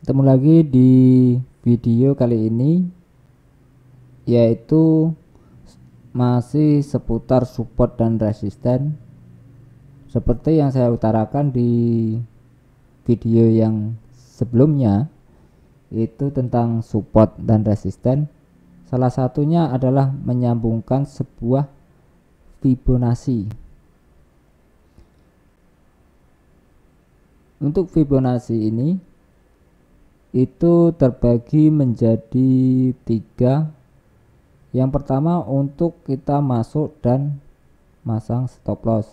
Ketemu lagi di video kali ini, yaitu masih seputar support dan resisten. Seperti yang saya utarakan di video yang sebelumnya, itu tentang support dan resisten. Salah satunya adalah menyambungkan sebuah Fibonacci. Untuk Fibonacci ini itu terbagi menjadi 3. Yang pertama untuk kita masuk dan masang stop loss.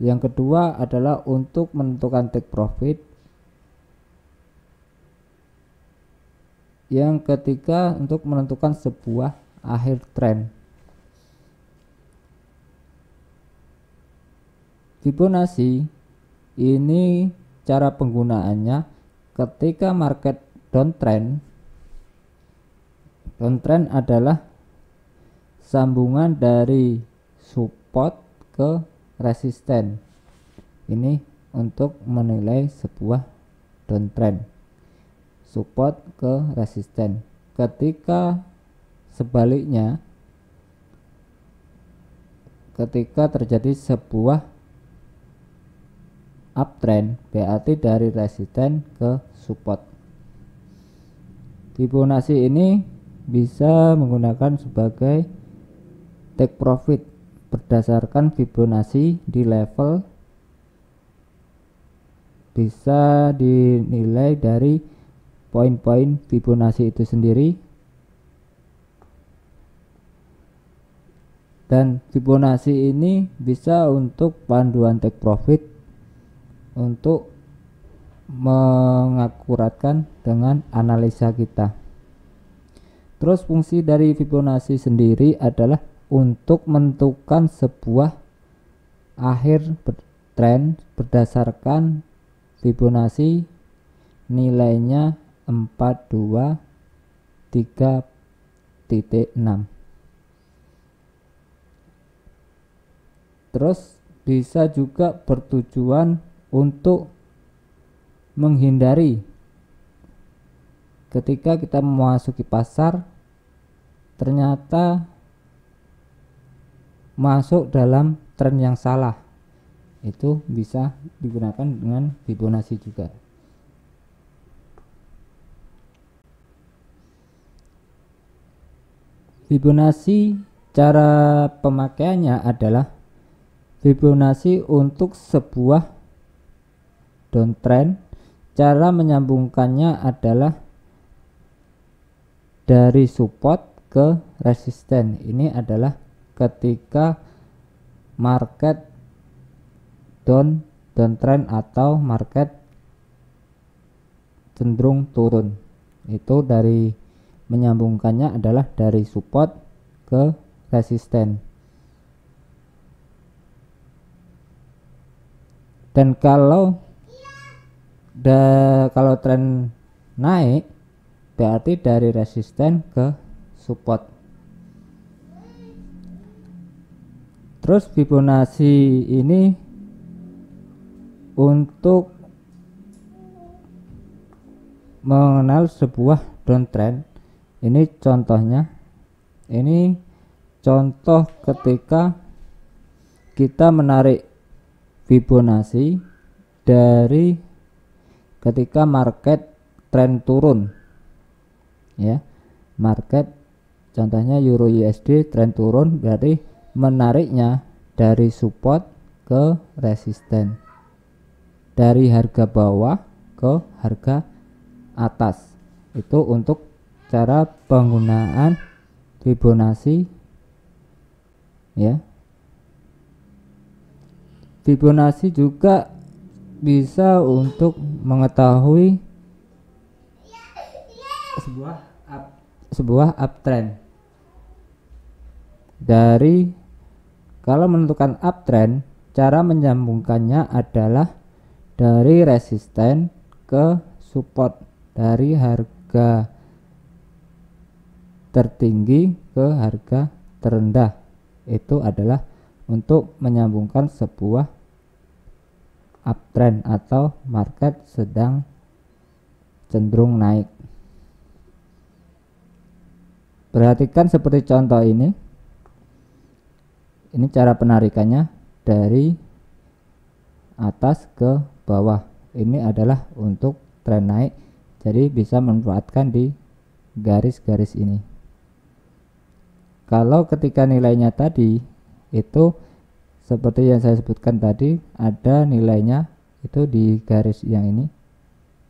Yang kedua adalah untuk menentukan take profit. Yang ketiga untuk menentukan sebuah akhir trend. Fibonacci ini cara penggunaannya ketika market downtrend. Downtrend adalah sambungan dari support ke resisten. Ini untuk menilai sebuah downtrend, support ke resisten. Ketika sebaliknya, ketika terjadi sebuah uptrend, berarti dari resisten ke support. Fibonacci ini bisa menggunakan sebagai take profit berdasarkan Fibonacci di level, bisa dinilai dari poin-poin Fibonacci itu sendiri. Dan Fibonacci ini bisa untuk panduan take profit untuk mengakuratkan dengan analisa kita. Terus fungsi dari Fibonacci sendiri adalah untuk menentukan sebuah akhir trend berdasarkan Fibonacci nilainya 423.6. Terus bisa juga bertujuan untuk menghindari ketika kita memasuki pasar ternyata masuk dalam tren yang salah. Itu bisa digunakan dengan Fibonacci juga. Fibonacci cara pemakaiannya adalah Fibonacci untuk sebuah downtrend. Cara menyambungkannya adalah dari support ke resisten. Ini adalah ketika market downtrend atau market cenderung turun. Itu dari menyambungkannya adalah dari support ke resisten. Dan kalau tren naik, berarti dari resisten ke support. Terus Fibonacci ini untuk mengenal sebuah downtrend. Ini contohnya. Ini contoh ketika kita menarik Fibonacci dari ketika market trend turun, ya, market contohnya Euro USD trend turun, berarti menariknya dari support ke resisten, dari harga bawah ke harga atas. Itu untuk cara penggunaan Fibonacci, ya. Fibonacci juga bisa untuk mengetahui sebuah uptrend. Dari kalau menentukan uptrend, cara menyambungkannya adalah dari resisten ke support, dari harga tertinggi ke harga terendah. Itu adalah untuk menyambungkan sebuah uptrend atau market sedang cenderung naik. Perhatikan seperti contoh ini. Ini cara penarikannya dari atas ke bawah. Ini adalah untuk tren naik, jadi bisa memanfaatkan di garis-garis ini. Kalau ketika nilainya tadi itu seperti yang saya sebutkan tadi, ada nilainya itu di garis yang ini.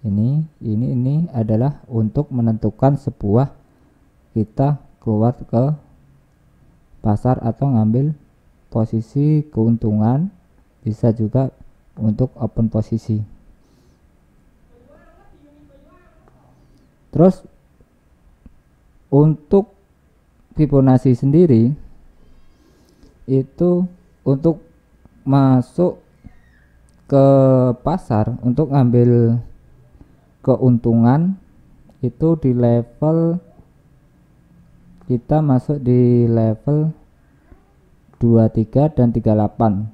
Ini adalah untuk menentukan sebuah kita keluar ke pasar atau ngambil posisi keuntungan, bisa juga untuk open posisi. Terus untuk Fibonacci sendiri itu untuk masuk ke pasar untuk ngambil keuntungan itu di level, kita masuk di level 23 dan 38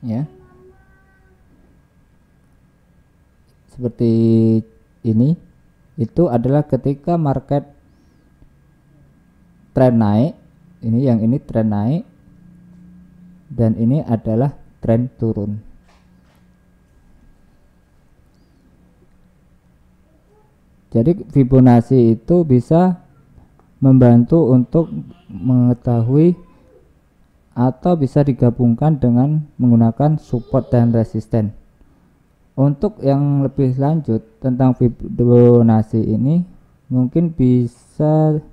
ya, seperti ini. Itu adalah ketika market tren naik, ini yang ini tren naik dan ini adalah tren turun. Jadi Fibonacci itu bisa membantu untuk mengetahui atau bisa digabungkan dengan menggunakan support dan resisten. Untuk yang lebih lanjut tentang Fibonacci ini mungkin bisa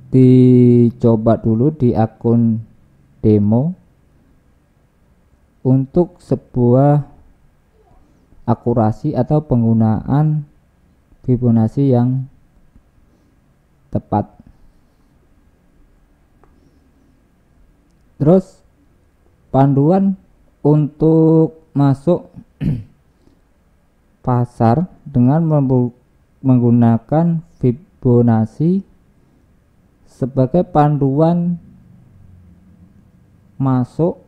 dicoba dulu di akun demo untuk sebuah akurasi atau penggunaan Fibonacci yang tepat. Terus panduan untuk masuk pasar dengan menggunakan Fibonacci sebagai panduan masuk,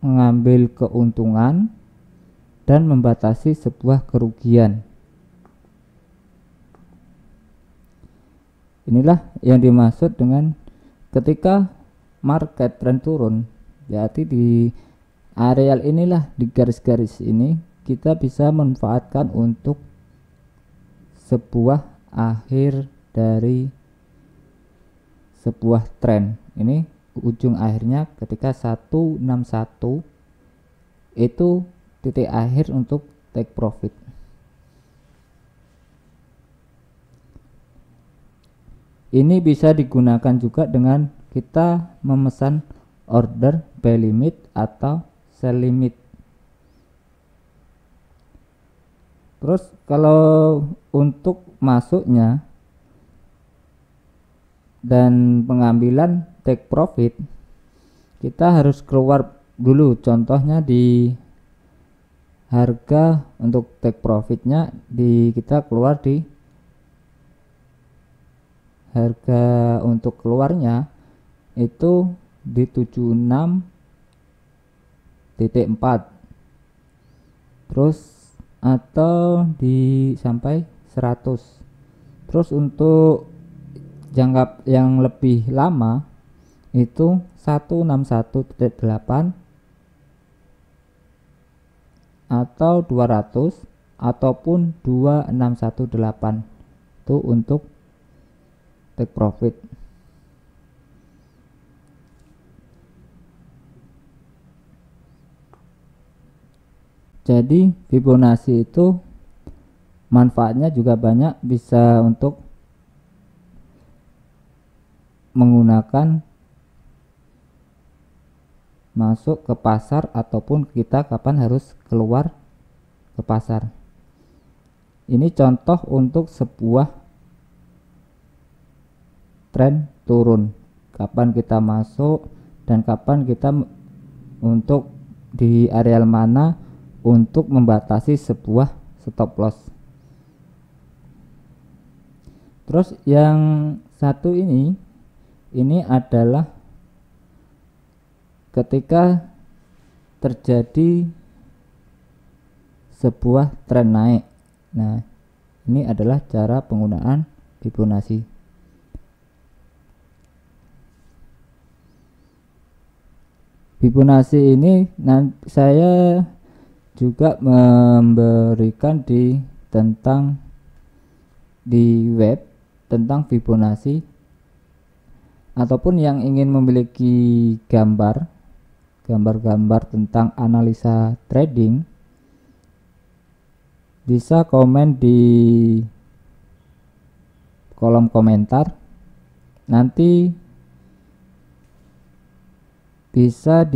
mengambil keuntungan dan membatasi sebuah kerugian. Inilah yang dimaksud dengan ketika market tren turun, berarti di areal inilah, di garis-garis ini kita bisa manfaatkan untuk sebuah akhir dari sebuah tren. Ini ujung akhirnya ketika 161 itu titik akhir untuk take profit. Ini bisa digunakan juga dengan kita memesan order buy limit atau sell limit. Terus kalau untuk masuknya dan pengambilan take profit, kita harus keluar dulu, contohnya di harga untuk take profitnya kita keluar di harga untuk keluarnya itu di 76.4, terus atau di sampai 100. Terus untuk jangka yang lebih lama itu 161.8 atau 200 ataupun 2618 itu untuk take profit. Jadi Fibonacci itu manfaatnya juga banyak, bisa untuk menggunakan masuk ke pasar ataupun kita kapan harus keluar ke pasar. Ini contoh untuk sebuah tren turun, kapan kita masuk dan kapan kita untuk di areal mana untuk membatasi sebuah stop loss. Terus yang satu ini adalah ketika terjadi sebuah tren naik. Nah, ini adalah cara penggunaan Fibonacci. Fibonacci ini nanti saya juga memberikan di web tentang Fibonacci, ataupun yang ingin memiliki gambar-gambar tentang analisa trading, bisa komen di kolom komentar. Nanti bisa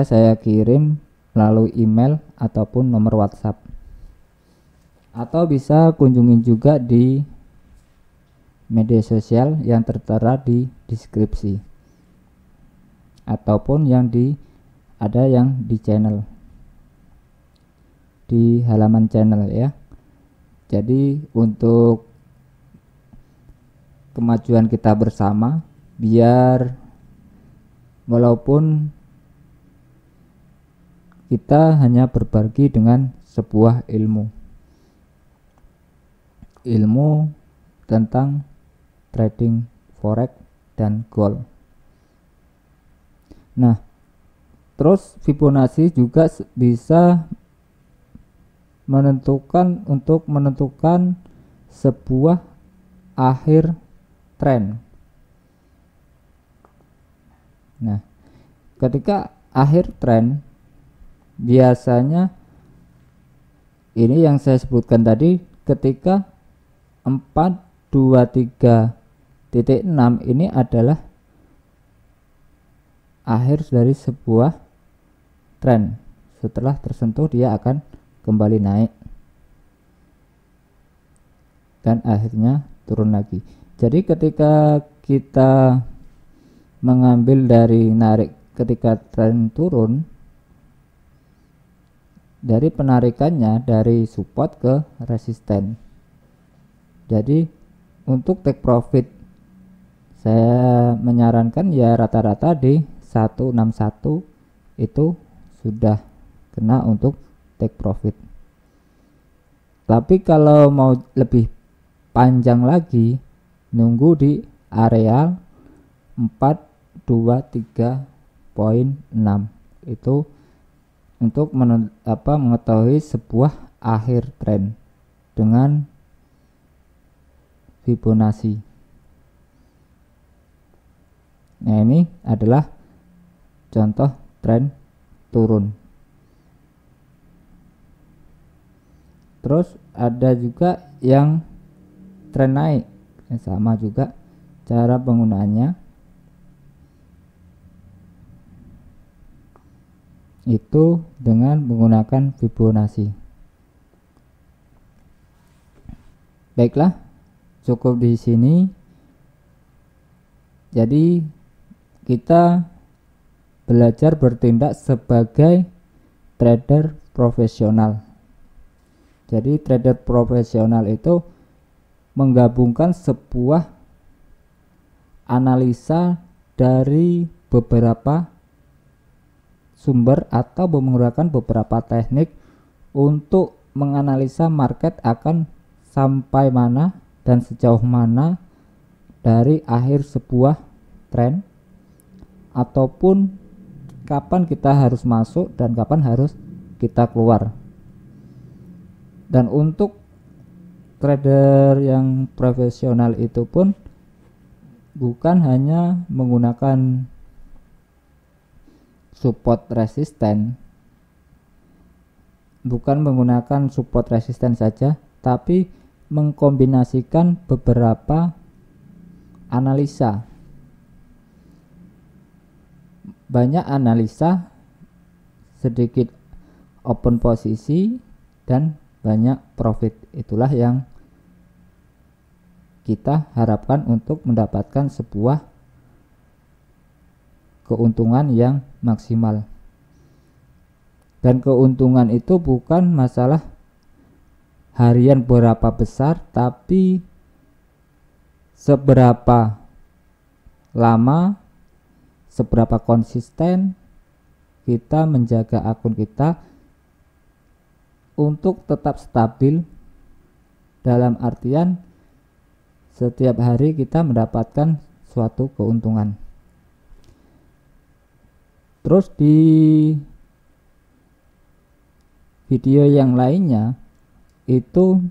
saya kirim melalui email ataupun nomor WhatsApp, atau bisa kunjungi juga di media sosial yang tertera di deskripsi, ataupun ada yang di channel, di halaman channel ya. Jadi untuk kemajuan kita bersama, biar walaupun kita hanya berbagi dengan sebuah ilmu tentang trading forex dan gold. Nah, terus Fibonacci juga bisa menentukan sebuah akhir tren. Nah, ketika akhir tren, biasanya ini yang saya sebutkan tadi, ketika 423.6 ini adalah akhir dari sebuah tren. Setelah tersentuh, dia akan kembali naik dan akhirnya turun lagi. Jadi ketika kita mengambil dari narik ketika tren turun, dari penarikannya dari support ke resisten. Jadi untuk take profit saya menyarankan ya rata-rata di 161 itu sudah kena untuk take profit. Tapi kalau mau lebih panjang lagi, nunggu di area 423.6 itu untuk mengetahui sebuah akhir tren dengan Fibonacci. Nah, ini adalah contoh tren turun. Terus ada juga yang tren naik, sama juga cara penggunaannya. Itu dengan menggunakan Fibonacci. Baiklah, cukup di sini. Jadi kita belajar bertindak sebagai trader profesional. Jadi trader profesional itu menggabungkan sebuah analisa dari beberapa sumber atau menggunakan beberapa teknik untuk menganalisa market akan sampai mana dan sejauh mana dari akhir sebuah tren, ataupun kapan kita harus masuk dan kapan harus kita keluar. Dan untuk trader yang profesional itu pun bukan hanya menggunakan support resisten, saja, tapi mengkombinasikan beberapa analisa. Banyak analisa, sedikit open posisi, dan banyak profit. Itulah yang kita harapkan untuk mendapatkan sebuah keuntungan yang maksimal. Dan keuntungan itu bukan masalah harian berapa besar, tapi seberapa lama, seberapa konsisten kita menjaga akun kita untuk tetap stabil, dalam artian setiap hari kita mendapatkan suatu keuntungan. Terus di video yang lainnya itu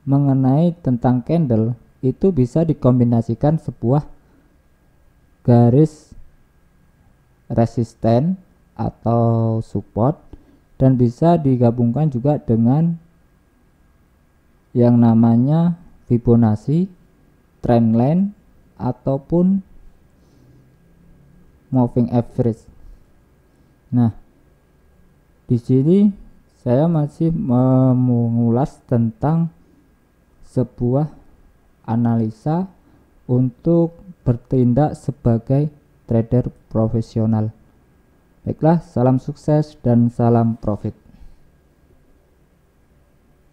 mengenai tentang candle, itu bisa dikombinasikan sebuah garis resisten atau support, dan bisa digabungkan juga dengan yang namanya Fibonacci, trendline, ataupun moving average. Nah, di sini saya masih mengulas tentang sebuah analisa untuk bertindak sebagai trader profesional. Baiklah, salam sukses dan salam profit.